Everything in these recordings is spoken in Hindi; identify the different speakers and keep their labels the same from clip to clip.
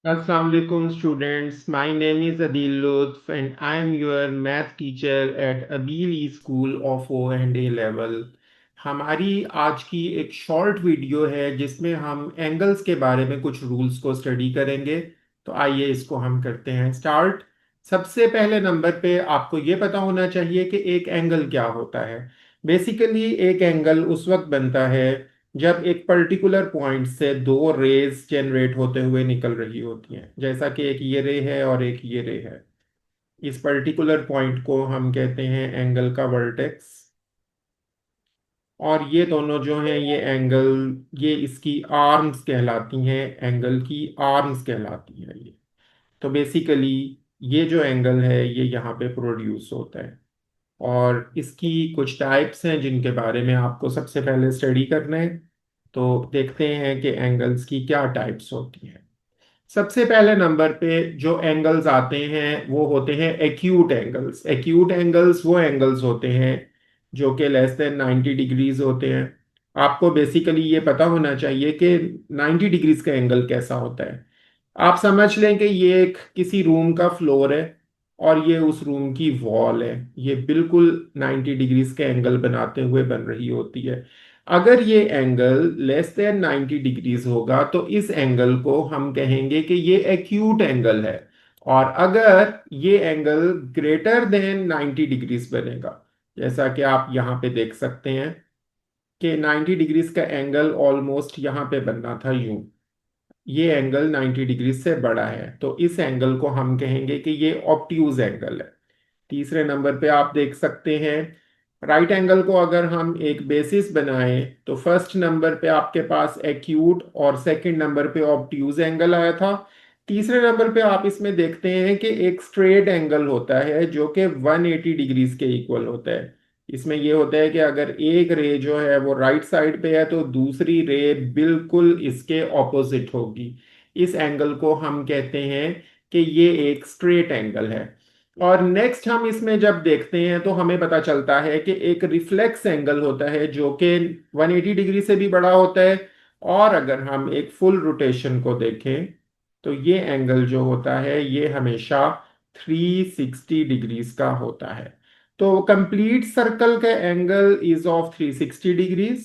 Speaker 1: Assalamu alaikum students. My name is Adil Lutf and I am your math teacher at Abil School of O and A level. हमारी आज की एक शॉर्ट वीडियो है जिसमें हम एंगल्स के बारे में कुछ रूल्स को स्टडी करेंगे। तो आइए इसको हम करते हैं स्टार्ट। सबसे पहले नंबर पे आपको ये पता होना चाहिए कि एक एंगल क्या होता है। बेसिकली एक एंगल उस वक्त बनता है जब एक पर्टिकुलर पॉइंट से दो रेज जनरेट होते हुए निकल रही होती हैं, जैसा कि एक ये रे है और एक ये रे है। इस पर्टिकुलर पॉइंट को हम कहते हैं एंगल का वर्टेक्स। और ये दोनों जो हैं ये एंगल, ये इसकी आर्म्स कहलाती हैं, एंगल की आर्म्स कहलाती हैं ये। तो बेसिकली ये जो एंगल है ये यहाँ पे प्रोड्यूस होता है। और इसकी कुछ टाइप्स हैं जिनके बारे में आपको सबसे पहले स्टडी करना है। तो देखते हैं कि एंगल्स की क्या टाइप्स होती हैं। सबसे पहले नंबर पे जो एंगल्स आते हैं वो होते हैं एक्यूट एंगल्स। एक्यूट एंगल्स वो एंगल्स होते हैं जो कि लेस देन 90 डिग्रीज होते हैं। आपको बेसिकली ये पता होना चाहिए कि 90 डिग्रीज का एंगल कैसा होता है। आप समझ लें कि ये एक किसी रूम का फ्लोर है और ये उस रूम की वॉल है। ये बिल्कुल 90 डिग्रीज का एंगल बनाते हुए बन रही होती है। अगर ये एंगल लेस देन 90 डिग्रीज होगा तो इस एंगल को हम कहेंगे कि ये एक्यूट एंगल है। और अगर ये एंगल ग्रेटर देन 90 डिग्रीज बनेगा, जैसा कि आप यहाँ पे देख सकते हैं कि 90 डिग्रीज का एंगल ऑलमोस्ट यहाँ पे बनना था यूं। ये एंगल 90 डिग्री से बड़ा है तो इस एंगल को हम कहेंगे कि ये ऑब्ट्यूज एंगल है। तीसरे नंबर पे आप देख सकते हैं राइट एंगल को अगर हम एक बेसिस बनाएं तो फर्स्ट नंबर पे आपके पास एक्यूट और सेकंड नंबर पे ऑब्ट्यूज एंगल आया था। तीसरे नंबर पे आप इसमें देखते हैं कि एक स्ट्रेट एंगल होता है जो कि 180 डिग्रीज के इक्वल होता है। इसमें ये होता है कि अगर एक रे जो है वो राइट साइड पे है तो दूसरी रे बिल्कुल इसके ऑपोजिट होगी। इस एंगल को हम कहते हैं कि ये एक स्ट्रेट एंगल है। और नेक्स्ट हम इसमें जब देखते हैं तो हमें पता चलता है कि एक रिफ्लेक्स एंगल होता है जो कि 180 डिग्री से भी बड़ा होता है। और अगर हम एक फुल रोटेशन को देखें तो ये एंगल जो होता है ये हमेशा 360 डिग्रीज का होता है। तो कंप्लीट सर्कल का angle is of 360 degrees.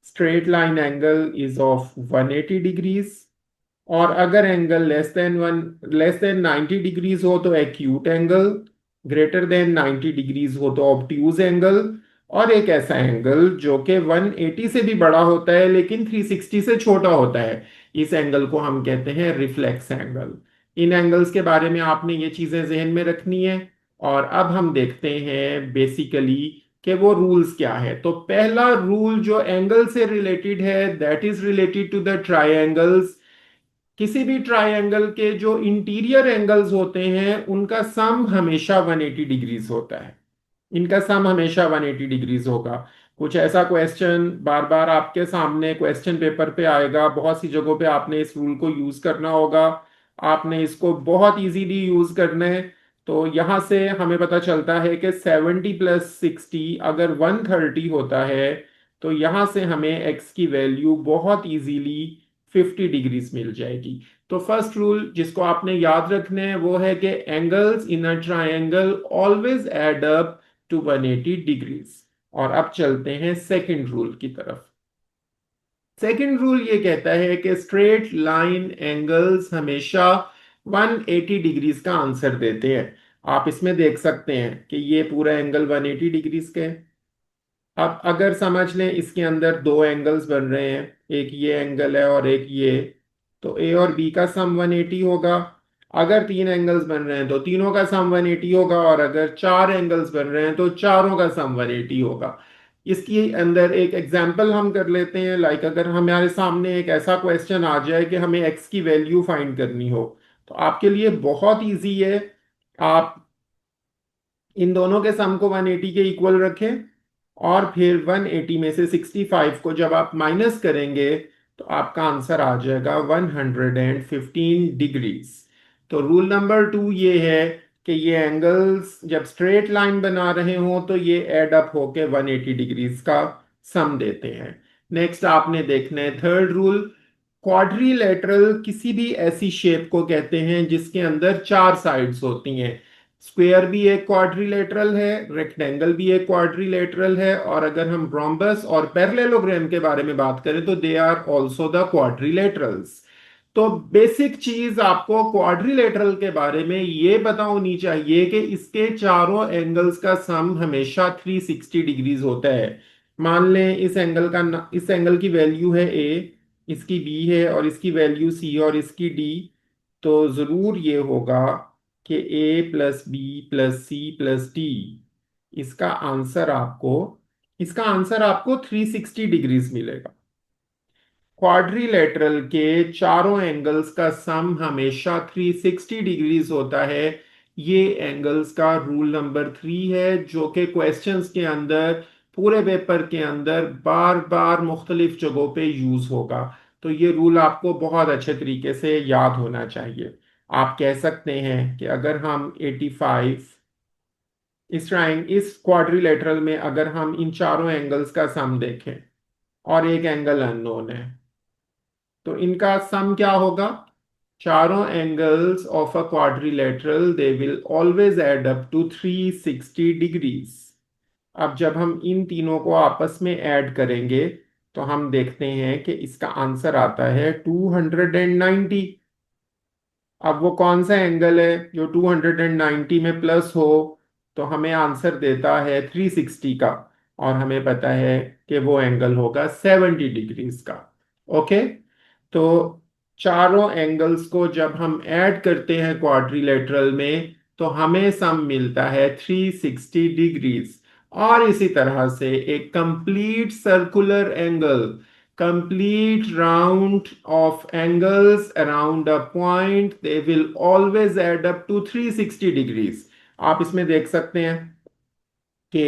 Speaker 1: Straight line angle is of 180 degrees. और अगर एंगल लेस देन 90 डिग्रीज हो तो acute angle, greater than 90 degrees हो तो ऑब्ट्यूज एंगल। और एक ऐसा एंगल जो कि 180 से भी बड़ा होता है लेकिन 360 से छोटा होता है, इस एंगल को हम कहते हैं रिफ्लेक्स एंगल। इन एंगल्स के बारे में आपने ये चीजें जहन में रखनी है। और अब हम देखते हैं बेसिकली कि वो रूल्स क्या है। तो पहला रूल जो एंगल से रिलेटेड है that is related to the triangles. किसी भी ट्राइंगल के जो इंटीरियर एंगल्स होते हैं उनका सम हमेशा 180 डिग्रीज होता है। इनका सम हमेशा 180 डिग्रीज होगा। कुछ ऐसा क्वेश्चन बार बार आपके सामने क्वेश्चन पेपर पे आएगा, बहुत सी जगहों पे आपने इस रूल को यूज करना होगा। आपने इसको बहुत इजीली यूज करना है। तो यहां से हमें पता चलता है कि 70 प्लस 60 अगर 130 होता है तो यहां से हमें x की वैल्यू बहुत इजीली 50 डिग्रीज मिल जाएगी। तो फर्स्ट रूल जिसको आपने याद रखना है वो है कि angles in a triangle always add up to 180 degrees. और अब चलते हैं सेकंड रूल की तरफ। सेकंड रूल ये कहता है कि स्ट्रेट लाइन एंगल्स हमेशा 180 डिग्रीज का आंसर देते हैं। आप इसमें देख सकते हैं कि ये पूरा एंगल 180 डिग्रीज का है। अब अगर समझ लें इसके अंदर दो एंगल्स बन रहे हैं, एक ये एंगल है और एक ये, तो ए और बी का सम 180 होगा। अगर तीन एंगल्स बन रहे हैं तो तीनों का सम 180 होगा और अगर चार एंगल्स बन रहे हैं तो चारों का सम 180 होगा। इसके अंदर एक एग्जांपल हम कर लेते हैं। लाइक अगर हमारे सामने एक ऐसा क्वेश्चन आ जाए कि हमें एक्स की वैल्यू फाइंड करनी हो तो आपके लिए बहुत इजी है। आप इन दोनों के सम को 180 के इक्वल रखें और फिर 180 में से 65 को जब आप माइनस करेंगे तो आपका आंसर आ जाएगा 115 डिग्रीज। तो रूल नंबर 2 ये है कि ये एंगल्स जब स्ट्रेट लाइन बना रहे हो तो ये एड अप होके 180 डिग्रीज का सम देते हैं। नेक्स्ट आपने देखना है थर्ड रूल। क्वाड्रिलेटरल किसी भी ऐसी शेप को कहते हैं जिसके अंदर चार साइड्स होती हैं। स्क्वायर भी एक क्वाड्रिलेटरल है, रेक्टेंगल भी एक क्वाड्रिलेटरल है, और अगर हम रोम्बस और पैरेललोग्राम के बारे में बात करें तो they are also the quadrilaterals. तो बेसिक चीज आपको क्वाड्रिलेटरल के बारे में ये पता होनी चाहिए कि इसके चारों एंगल्स का सम हमेशा 360 डिग्रीज होता है। मान लें इस एंगल की वैल्यू है ए, इसकी बी है, और इसकी वैल्यू सी और इसकी डी। तो जरूर ये होगा कि A plus B plus C plus D, इसका आंसर आपको इसका आंसर आपको 360 डिग्रीज मिलेगा। क्वाड्रिलेटरल के चारों एंगल्स का सम हमेशा 360 डिग्रीज होता है। ये एंगल्स का रूल नंबर 3 है, जो कि क्वेश्चंस के अंदर, पूरे पेपर के अंदर बार बार मुख्तलिफ जगहों पे यूज होगा। तो ये रूल आपको बहुत अच्छे तरीके से याद होना चाहिए। आप कह सकते हैं कि अगर हम 85 इस क्वाड्रिलेटरल में अगर हम इन चारों एंगल्स का सम देखें और एक एंगल अननोन है, तो इनका सम क्या होगा? चारों angles of a quadrilateral they will always add up to 360 degrees. अब जब हम इन तीनों को आपस में ऐड करेंगे तो हम देखते हैं कि इसका आंसर आता है 290। अब वो कौन सा एंगल है जो 290 में प्लस हो? तो हमें आंसर देता है 360 का, और हमें पता है कि वो एंगल होगा 70 डिग्रीज का। ओके। तो चारों एंगल्स को जब हम ऐड करते हैं क्वाड्रिलेटरल में तो हमें सम मिलता है 360 डिग्रीज। और इसी तरह से एक complete circular angle, complete round of angles around a point, they will always add up to 360 degrees। आप इसमें देख सकते हैं कि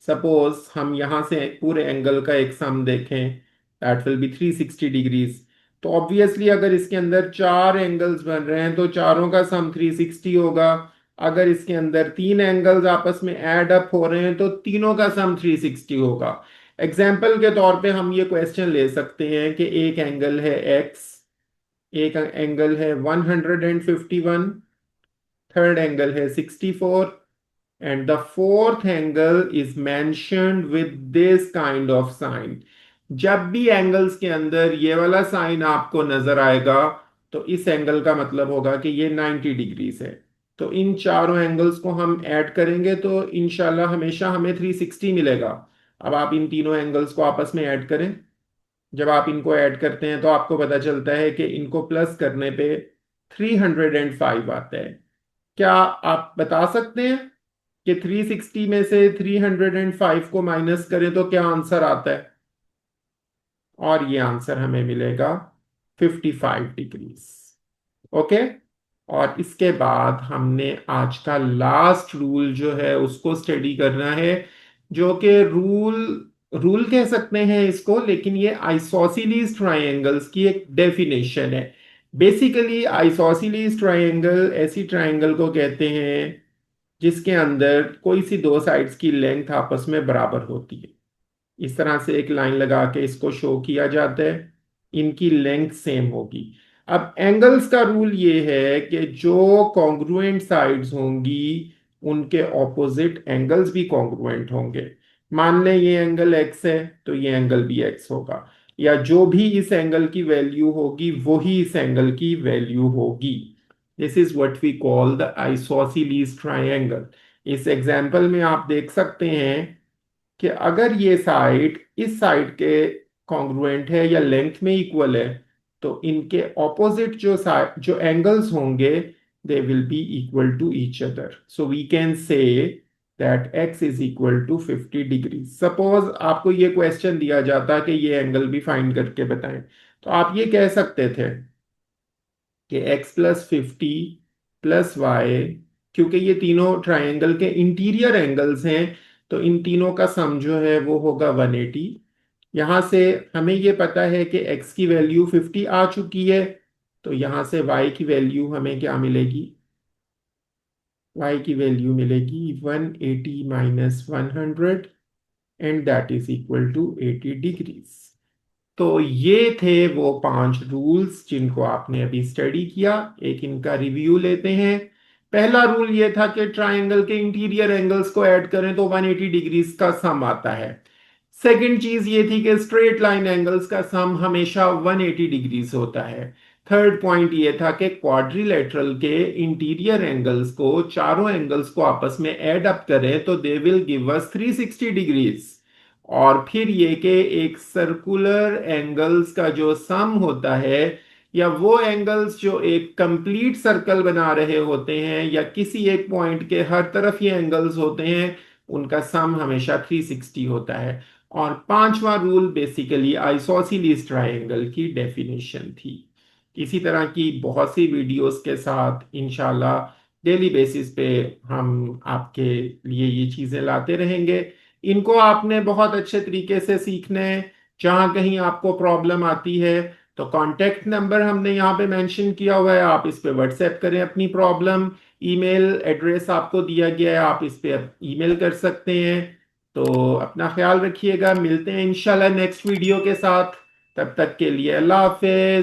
Speaker 1: सपोज हम यहां से पूरे एंगल का एक सम देखें, दैट विल बी 360 डिग्रीज। तो ऑब्वियसली अगर इसके अंदर चार एंगल्स बन रहे हैं तो चारों का सम 360 होगा। अगर इसके अंदर तीन एंगल्स आपस में ऐड अप हो रहे हैं तो तीनों का सम 360 होगा। एग्जाम्पल के तौर पे हम ये क्वेश्चन ले सकते हैं कि एक एंगल है x, एक एंगल है 151, थर्ड एंगल है 64, and the fourth angle is mentioned with this kind of sign। जब भी एंगल्स के अंदर ये वाला साइन आपको नजर आएगा तो इस एंगल का मतलब होगा कि ये 90 डिग्रीज है। तो इन चारों एंगल्स को हम ऐड करेंगे तो इंशाल्लाह हमेशा हमें 360 मिलेगा। अब आप इन तीनों एंगल्स को आपस में ऐड करें। जब आप इनको ऐड करते हैं तो आपको पता चलता है कि इनको प्लस करने पे 305 आता है। क्या आप बता सकते हैं कि 360 में से 305 को माइनस करें तो क्या आंसर आता है? और ये आंसर हमें मिलेगा 55 डिग्रीज। ओके। और इसके बाद हमने आज का लास्ट रूल जो है उसको स्टडी करना है, जो कि रूल रूल कह सकते हैं इसको, लेकिन ये आइसोसेलेस ट्रायंगल्स की एक डेफिनेशन है। बेसिकली आइसोसेलेस ट्रायंगल ऐसी ट्रायंगल को कहते हैं जिसके अंदर कोई सी दो साइड्स की लेंथ आपस में बराबर होती है। इस तरह से एक लाइन लगा के इसको शो किया जाता है, इनकी लेंथ सेम होगी। अब एंगल्स का रूल ये है कि जो कॉन्ग्रुएंट साइड्स होंगी उनके ऑपोजिट एंगल्स भी कॉन्ग्रुएंट होंगे। मान लें ये एंगल x है तो ये एंगल भी x होगा, या जो भी इस एंगल की वैल्यू होगी वही इस एंगल की वैल्यू होगी। This is what we call the isosceles triangle. इस एग्जांपल में आप देख सकते हैं कि अगर ये साइड इस साइड के कॉन्ग्रुएंट है या लेंथ में इक्वल है तो इनके ऑपोजिट जो एंगल्स होंगे they will be equal to each other. So we can say that x is equal to 50 degree. Suppose आपको ये क्वेश्चन दिया जाता कि ये एंगल भी फाइंड करके बताएं, तो आप ये कह सकते थे कि x प्लस 50 प्लस वाई, क्योंकि ये तीनों ट्राइंगल के इंटीरियर एंगल्स हैं तो इन तीनों का सम जो है वो होगा 180। यहां से हमें ये पता है कि x की वैल्यू 50 आ चुकी है, तो यहां से y की वैल्यू हमें क्या मिलेगी? y की वैल्यू मिलेगी 180 minus 100, and that is equal to 80 degrees. तो ये थे वो 5 रूल्स जिनको आपने अभी स्टडी किया। एक इनका रिव्यू लेते हैं। पहला रूल ये था कि ट्रायंगल के इंटीरियर एंगल्स को ऐड करें तो 180 डिग्रीज का सम आता है। सेकंड चीज ये थी कि स्ट्रेट लाइन एंगल्स का सम हमेशा 180 डिग्रीज होता है। थर्ड पॉइंट ये था कि क्वाड्रिलेटरल के इंटीरियर एंगल्स को, चारों एंगल्स को आपस में ऐड अप करें तो they will give us 360 degrees. और फिर ये कि एक सर्कुलर एंगल्स का जो सम होता है, या वो एंगल्स जो एक कंप्लीट सर्कल बना रहे होते हैं या किसी एक पॉइंट के हर तरफ ये एंगल्स होते हैं, उनका सम हमेशा 360 होता है। और पांचवा रूल बेसिकली आइसोसेलेस ट्रायंगल की डेफिनेशन थी। इसी तरह की बहुत सी वीडियोस के साथ इंशाल्लाह डेली बेसिस पे हम आपके लिए ये चीजें लाते रहेंगे। इनको आपने बहुत अच्छे तरीके से सीखना है। जहां कहीं आपको प्रॉब्लम आती है तो कांटेक्ट नंबर हमने यहाँ पे मेंशन किया हुआ है, आप इस पे व्हाट्सएप करें अपनी प्रॉब्लम। ईमेल एड्रेस आपको दिया गया है, आप इस पे ईमेल कर सकते हैं। तो अपना ख्याल रखिएगा, मिलते हैं इंशाल्लाह नेक्स्ट वीडियो के साथ। तब तक के लिए अल्लाह हाफिज।